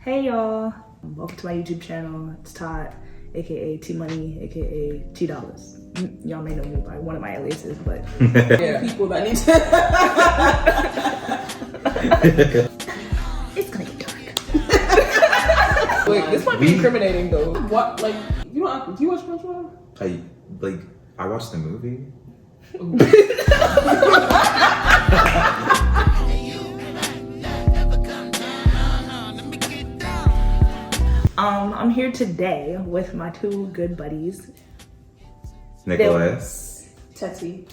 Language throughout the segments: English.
Hey y'all, welcome to my YouTube channel. It's Todd, aka T Money, aka T Dollars. Y'all may know me by one of my aliases, but yeah. People that need to. It's gonna get dark. Wait, this might be incriminating though. What, like, do you watch SpongeBob? I watched the movie. I'm here today with my two good buddies, Nicholas, Tetty,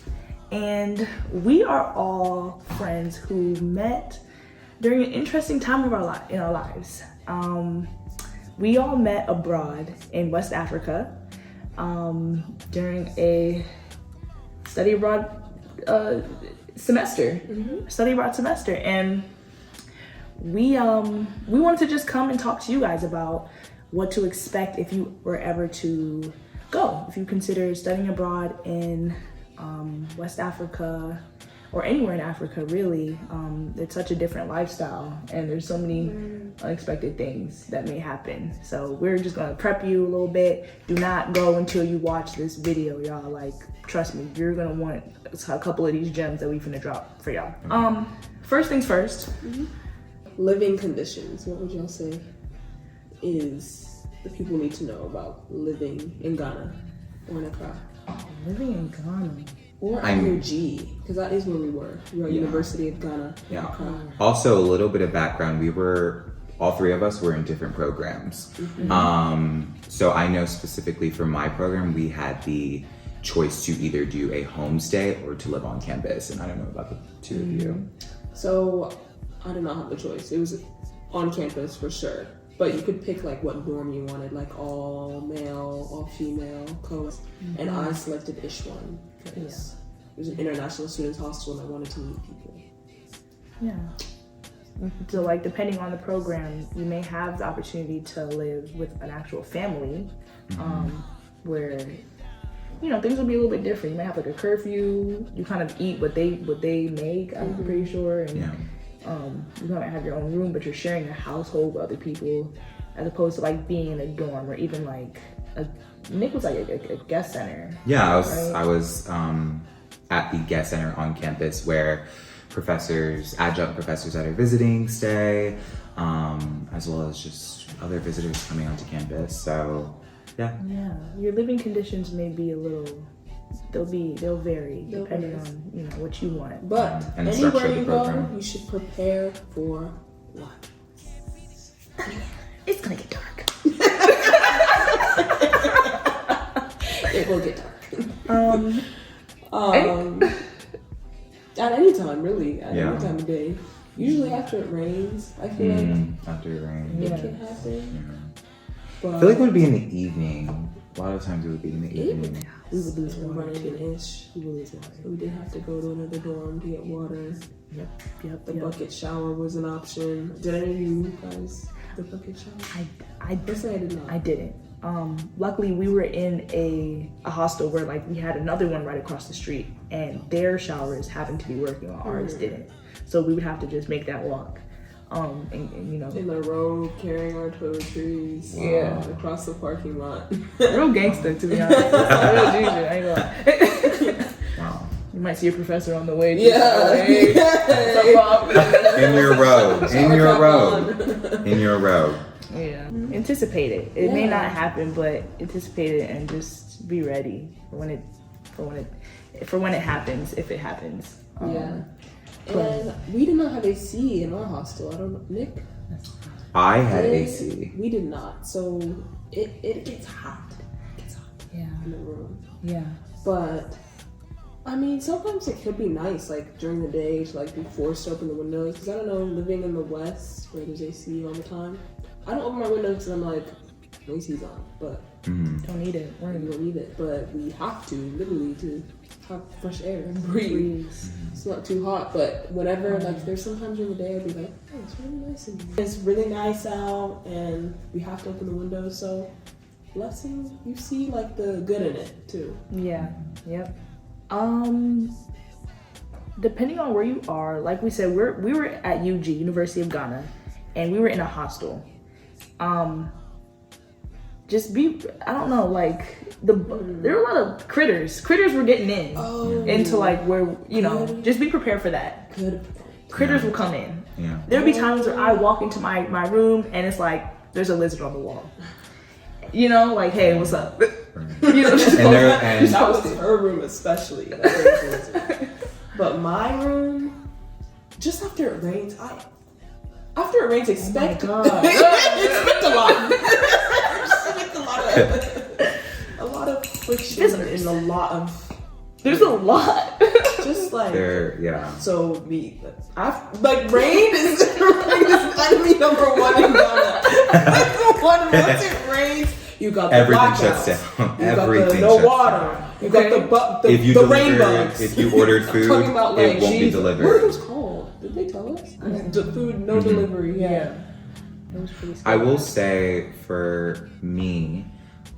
and we are all friends who met during an interesting time of in our lives. We all met abroad in West Africa during a study abroad semester, and we wanted to just come and talk to you guys about what to expect if you were ever to go, if you consider studying abroad in West Africa or anywhere in Africa, really. It's such a different lifestyle and there's so many unexpected things that may happen. So we're just gonna prep you a little bit. Do not go until you watch this video, y'all. Like, trust me, you're gonna want a couple of these gems that we finna drop for y'all. First things first. Living conditions. What would y'all say is the people need to know about living in Ghana or in Accra? Living in Ghana. Or at UG, because that is where we were. We were at University of Ghana. Yeah. Accra. Also, a little bit of background. All three of us were in different programs. So I know specifically for my program, we had the choice to either do a homestay or to live on campus. And I don't know about the two of you. So I did not have the choice. It was on campus for sure. But you could pick like what dorm you wanted, like all male, all female, co-ed. And I selected Ishwan because it was an international students hostel and I wanted to meet people. Yeah. So like depending on the program, you may have the opportunity to live with an actual family, where things will be a little bit different. You might have like a curfew. You kind of eat what they make. I'm pretty sure, and you might have your own room, but you're sharing a household with other people, as opposed to like being in a dorm or even like Nick was like a guest center. Yeah, I was at the guest center on campus where adjunct professors that are visiting stay, as well as just other visitors coming onto campus. So yeah, your living conditions may be they'll vary depending on what you want. But and anywhere you go, you should prepare for what? It's gonna get dark. It will get dark. At any time, really, at any time of day. Usually after it rains, I feel like after it rains, it can happen. But I feel like it would be in the evening. A lot of times it would be in the evening. We would lose water. Running an ish. We would lose water. We did have to go to another dorm to get water. Yep. The bucket shower was an option. Did any of you guys the bucket shower? I personally I did not. I didn't. Luckily we were in a hostel where like we had another one right across the street, and their showers happened to be working while ours didn't. So we would have to just make that walk. And in the road carrying our toiletries across the parking lot. Real gangster, to be honest. Real ginger, I ain't gonna lie. Wow. You might see a professor on the way. In your row. Yeah. Anticipate it. It may not happen, but anticipate it and just be ready for when it happens, if it happens. And we did not have AC in our hostel. I don't know, Nick? I had AC. We did not. So it gets hot. It gets hot in the room. Yeah. But I mean, sometimes it could be nice, like during the day, to like be forced to open the windows. Because I don't know, living in the West where there's AC all the time, I don't open my windows because I'm like, AC's on, but don't need it. We don't need it, but we have to literally to have fresh air and breathe. It's not too hot, but whenever like there's sometimes during the day I'd be like, oh, it's really nice in here. It's really nice out, and we have to open the windows. So blessing, you see like the good in it too. Yeah. Yep. Depending on where you are, like we said, we were at UG, University of Ghana, and we were in a hostel. just be, I don't know, like there are a lot of critters were getting in into like where, you know, just be prepared for that. Critters will come in. Yeah. There'll be times where I walk into my room and it's like there's a lizard on the wall, you know, like, hey, what's up? You know, just and that was her room especially. But my room, just after it rains, expect oh my God. expect a lot. A lot of friction and a lot of. There's a lot. Just like So like rain is enemy number one in Ghana. Once it rains, you got the everything blackouts. shuts down. You Everything got the no shuts water. down. You got the If you the delivered, rain bugs. if you ordered food, Talking about, like, it won't be Jesus. delivered. What are those called? Did they tell us? The food, no delivery. Yeah. That was pretty scary. I will say for me,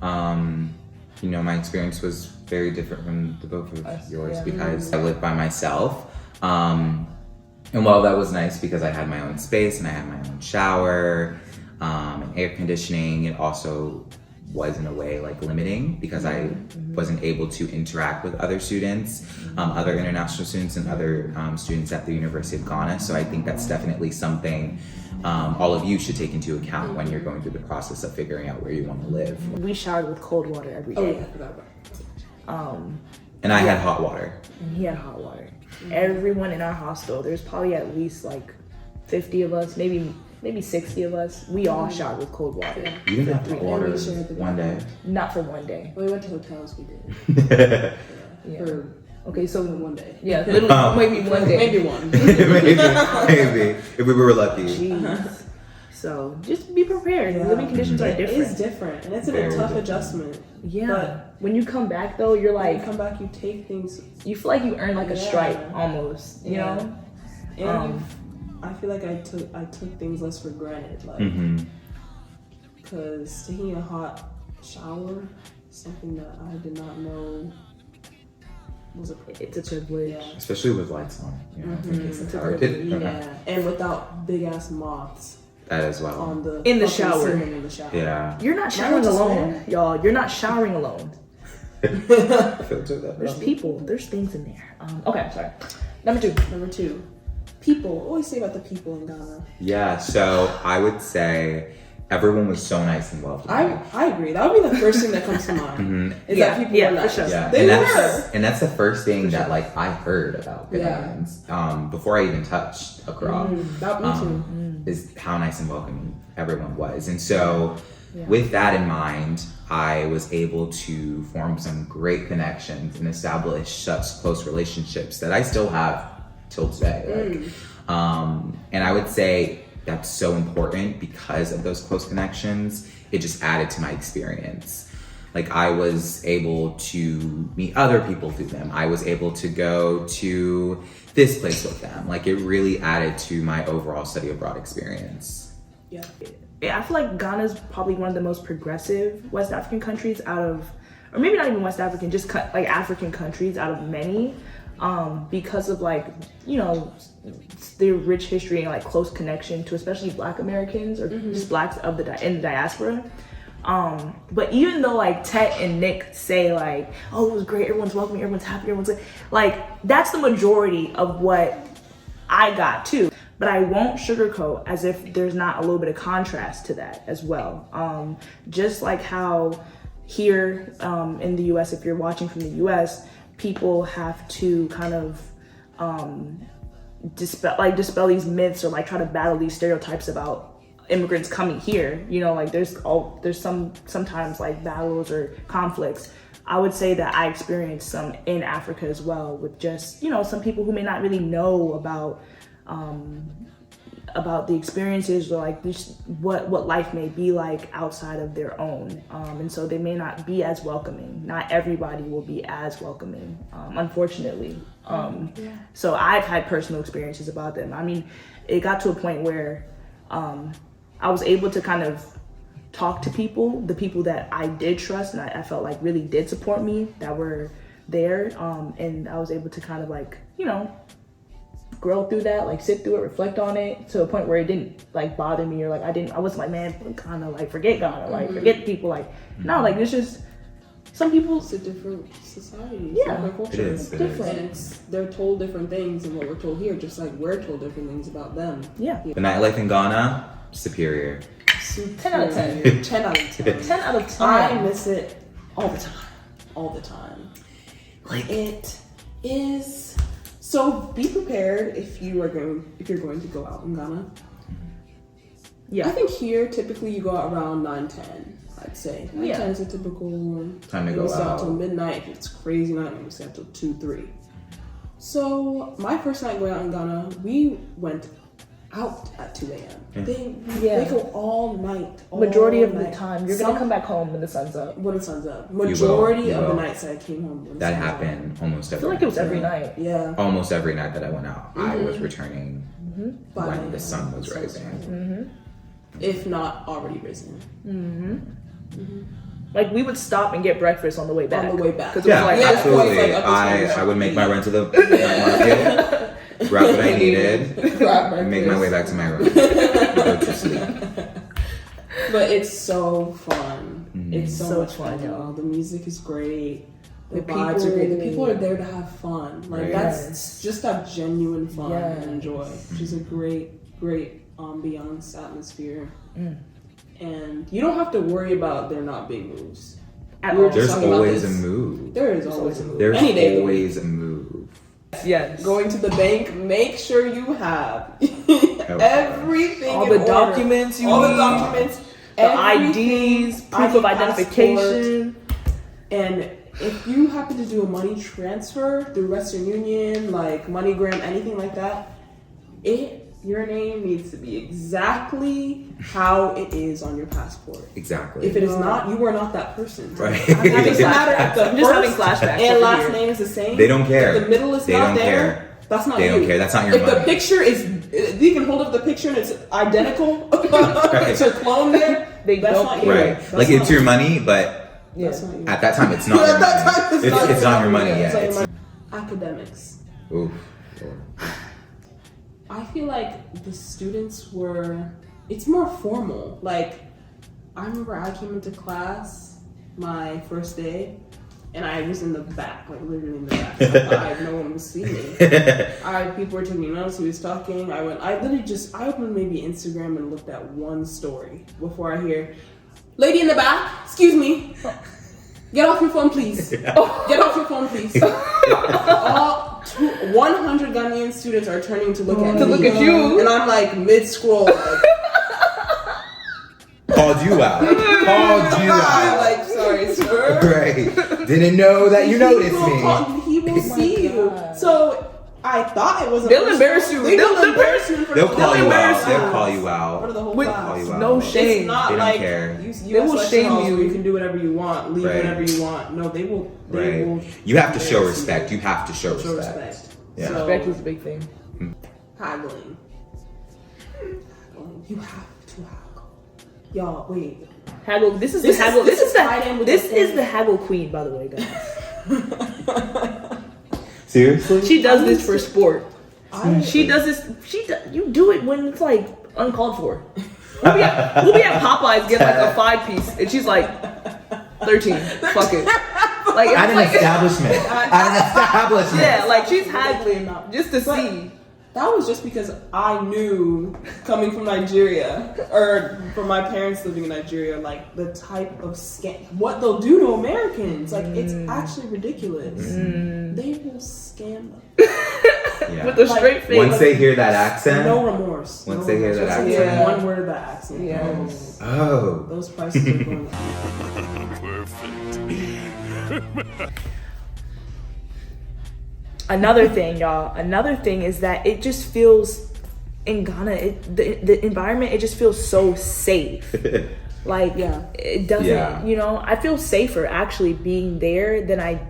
you know, my experience was very different from the both of yours because I lived by myself. And while that was nice because I had my own space and I had my own shower and air conditioning, it also was in a way like limiting because I wasn't able to interact with other students, other international students and other students at the University of Ghana. So I think that's definitely something all of you should take into account when you're going through the process of figuring out where you want to live. We showered with cold water every day. Oh yeah, I forgot about that. And I had hot water. And he had hot water. Everyone in our hostel, there's probably at least like 50 of us, maybe 60 of us. We all showered with cold water. You didn't have hot water one day. Not for one day. When we went to hotels, we did. Yeah. Okay, so one day. Yeah, literally maybe one day. Maybe one. maybe if we were lucky. Jeez. So just be prepared. Living conditions are different. It is different, and it's a tough adjustment. Yeah. But when you come back though, you're when like, you come back, you take things. you feel like you earn like a stripe almost. You know. And I feel like I took things less for granted, like because taking a hot shower is something that I did not know was a privilege. It's a privilege. Yeah. Especially with lights on. You know, It's a privilege. Yeah, and without big ass moths that as well. on the In the fucking shower. ceiling in the shower. Yeah. You're not showering alone, y'all. You're not showering alone. Filter that. There's people. There's things in there. Okay, sorry. Number two. People. What do we say about the people in Ghana? Yeah, so I would say everyone was so nice and welcoming. I agree. That would be the first thing that comes to mind. Is that people were nice. For sure. Yeah, They and that's the first thing that like I heard about Ghanaians before I even touched Accra. Me too. Is how nice and welcoming everyone was, and so with that in mind, I was able to form some great connections and establish such close relationships that I still have till today. And I would say that's so important because of those close connections. It just added to my experience. Like I was able to meet other people through them. I was able to go to this place with them. Like it really added to my overall study abroad experience. Yeah. I feel like Ghana's probably one of the most progressive West African countries out of, or maybe not even West African, just like African countries out of many, because of like, you know, their rich history and like close connection to especially Black Americans or just Blacks of in the diaspora. But even though like Tet and Nick say like, oh, it was great, everyone's welcoming, everyone's happy, everyone's like that's the majority of what I got too. But I won't sugarcoat as if there's not a little bit of contrast to that as well. Just like how here in the US, if you're watching from the US, people have to kind of dispel these myths or like try to battle these stereotypes about immigrants coming here. You know, like there's sometimes like battles or conflicts. I would say that I experienced some in Africa as well with just, you know, some people who may not really know about the experiences or like what life may be like outside of their own, and so they may not be as welcoming. Not everybody will be as welcoming, unfortunately. So I've had personal experiences about them. I mean, it got to a point where I was able to kind of talk to people, the people that I did trust and I felt like really did support me, that were there, and I was able to kind of like, you know, grow through that, like sit through it, reflect on it to a point where it didn't like bother me, or like I wasn't like, man, Ghana, like forget Ghana, like forget people, like no, like it's just some people. It's a different society. Yeah. Different culture. It is. Different. And they're told different things than what we're told here, just like we're told different things about them. Yeah. The nightlife in Ghana, superior. 10 out of 10. 10 out of 10. 10 out of 10. I miss it all the time. All the time. Like It is. So be prepared if you're going to go out in Ghana. Yeah. I think here typically you go out around 9-10. I'd say 9-10 is a typical Time to maybe go stay out. till midnight. If it's crazy night, maybe stay till 2-3. So my first night going out in Ghana, we went out at 2 a.m. They go all night. Majority of the night. time, you're gonna come back home when the sun's up. When the sun's up. will. Majority You of the will. nights I came home. When the that sun's up. happened almost I every feel like it was every night. Yeah. Almost every night that I went out, I was returning By when the sun was rising. If not already risen. Like we would stop and get breakfast on the way back. On the way back. 'Cause it Yeah, was like, Yeah, absolutely. it's like, I would make my run to the market, grab what I needed, and make my way back to my room. Go to sleep. But it's so fun. It's so So much fun, fun, y'all. y'all. The music is great. The The vibes are great. The people- people are there to have fun. Like Right. that's just have genuine fun Yes. and enjoy. Which is a great ambiance atmosphere. And you don't have to worry about there not being moves. At We were all. just There's talking about always a this. move. There is always a move. There's Any day of the week. always a move. Yes. Going to the bank, make sure you have everything. All in the order. documents you all need. the documents, The IDs, proof of ID, identification. passport. And if you happen to do a money transfer through Western Union, like MoneyGram, anything like that, your name needs to be exactly how it is on your passport. Exactly. If it is not, you are not that person. Right. It doesn't matter if the I'm just having first flashbacks and over last here. name is the same. They don't care. If the middle is They not don't there, care. that's not They you. don't care. That's not your If money. the picture is, you can hold up the picture and it's identical. It's your clone there. They that's don't not care. you. Right. That's Like not it's your you. money, but That's not you. at that time it's not At your that money. time, It's not your money. It's Yeah. not your It's, money. Academics. oof. I feel like the students it's more formal. Like, I remember I came into class my first day, and I was in the back, like literally in the back. So no one was seeing me. People were taking notes, he was talking. I opened maybe Instagram and looked at one story before I hear, lady in the back, excuse me. Get off your phone, please. Get off your phone, please. All 100 Ghanaian students are turning to look at me. To look at you. And I'm like mid-scroll. Like, Called you out. Called you out. like, sorry, sir. Right. Didn't know that you noticed me. He will see you. God. So I thought it was. They'll embarrass you. They'll embarrass you. They'll call you out. embarrass They'll you. call you In front out. of the whole With class. Call you out. no shame. It's not They don't like care. They will shame you. Where you can do whatever you want, leave Right. whenever you want. No, they will. They will. Right. You have to show embarrass respect. You have to show Show respect. respect. Yeah. So, Respect is a big thing. haggling. You have to haggle. Y'all, wait. Haggle. This is This the is- haggle. this This is is tied in the with this the is thing. the haggle queen, by the way, guys. Seriously? She does this for sport. I- She does this. You do it when it's like uncalled for. We'll be at Popeyes get like a 5-piece, and she's like 13. Fuck it. Like At it's an like establishment. At an establishment. yeah, like she's haggling just to But- see. That was just because I knew, coming from Nigeria, or from my parents living in Nigeria, like the type of scam, what they'll do to Americans. Like, it's actually ridiculous. They will scam them. Yeah. With a Like, straight face. Once they hear that accent. No remorse. Once No they hear remorse. that Once they hear accent. one word of that accent. Yes. Oh. Those prices are going up. Another thing, y'all. Another thing is that it just feels in Ghana, the environment, it just feels so safe. Like, Yeah. it doesn't, Yeah. you know, I feel safer actually being there than I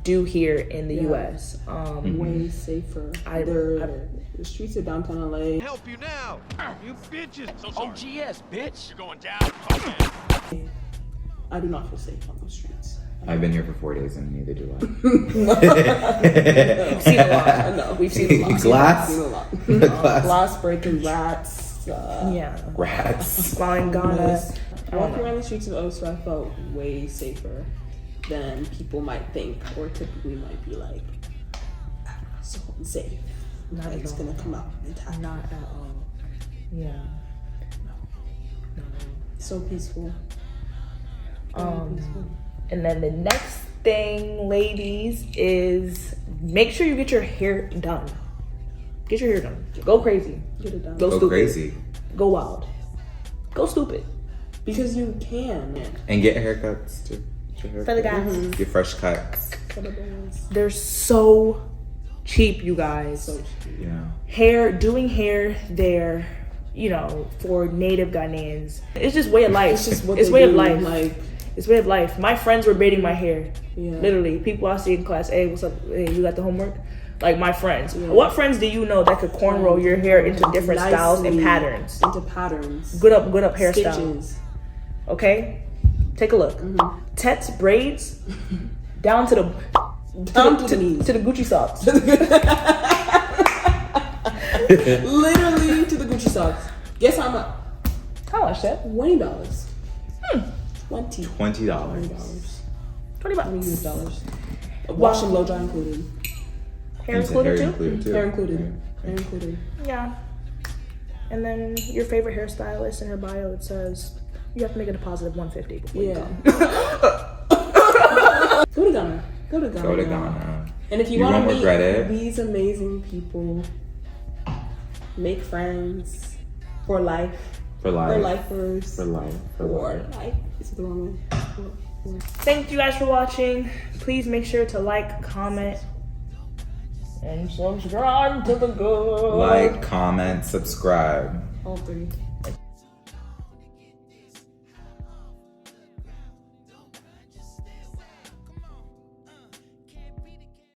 do here in the Yeah. US. Way safer. The streets of downtown LA. Help you now, you bitches. So sorry. OGS, bitch. You're going down. I do not feel safe on the streets. I've been here for 4 days and neither do I. We've seen a lot. No, we've seen a lot. Glass? We've seen a lot. Glass. Glass breaking, rats. Yeah. Rats. Flying Ghana. Walking around the streets of Osu, I felt way safer than people might think, or typically might be like, so unsafe. Not It's at all. gonna come out and attack. Not at all. Yeah. No. So peaceful. And then the next thing, ladies, is make sure you get your hair done. Get your hair done. Go crazy. Get it done. Go Go stupid. crazy. Go wild. Go stupid. Because you can. And get haircuts too. Get your For the haircuts. guys. Get fresh cuts. They're so cheap, you guys. So cheap. Yeah. Doing hair there, you know, for native Ghanaians. It's just way of life. It's just what it's they way do, of life. Like, It's way of life. My friends were braiding my hair. yeah. Literally. People I see in class, hey, what's up? Hey, you got the homework? Like my friends. Yeah. What friends do you know that could cornrow your hair into different styles and Nicely patterns? Into patterns. Good up hairstyle. Stitches. Okay? Take a look. Tet's braids down to the Down to the knees. to the Gucci socks. Literally to the Gucci socks. Guess how much? How much, Ted? $20. $20. $20. $20. $20. Wash and blow dry included. Hair Is it hair included too? included too? Hair included. Hair included. Yeah. And then your favorite hairstylist in her bio, it says you have to make a deposit of $150 before you Yeah. come. Go to Ghana. Go to Ghana. Go to Ghana. And if you, You want won't to regret meet it. these amazing people, make friends for life. For life. For lifers. For life. For For life. life. Is it the wrong way? Thank you guys for watching. Please make sure to like, comment, and subscribe to the good. Like, comment, subscribe. All three.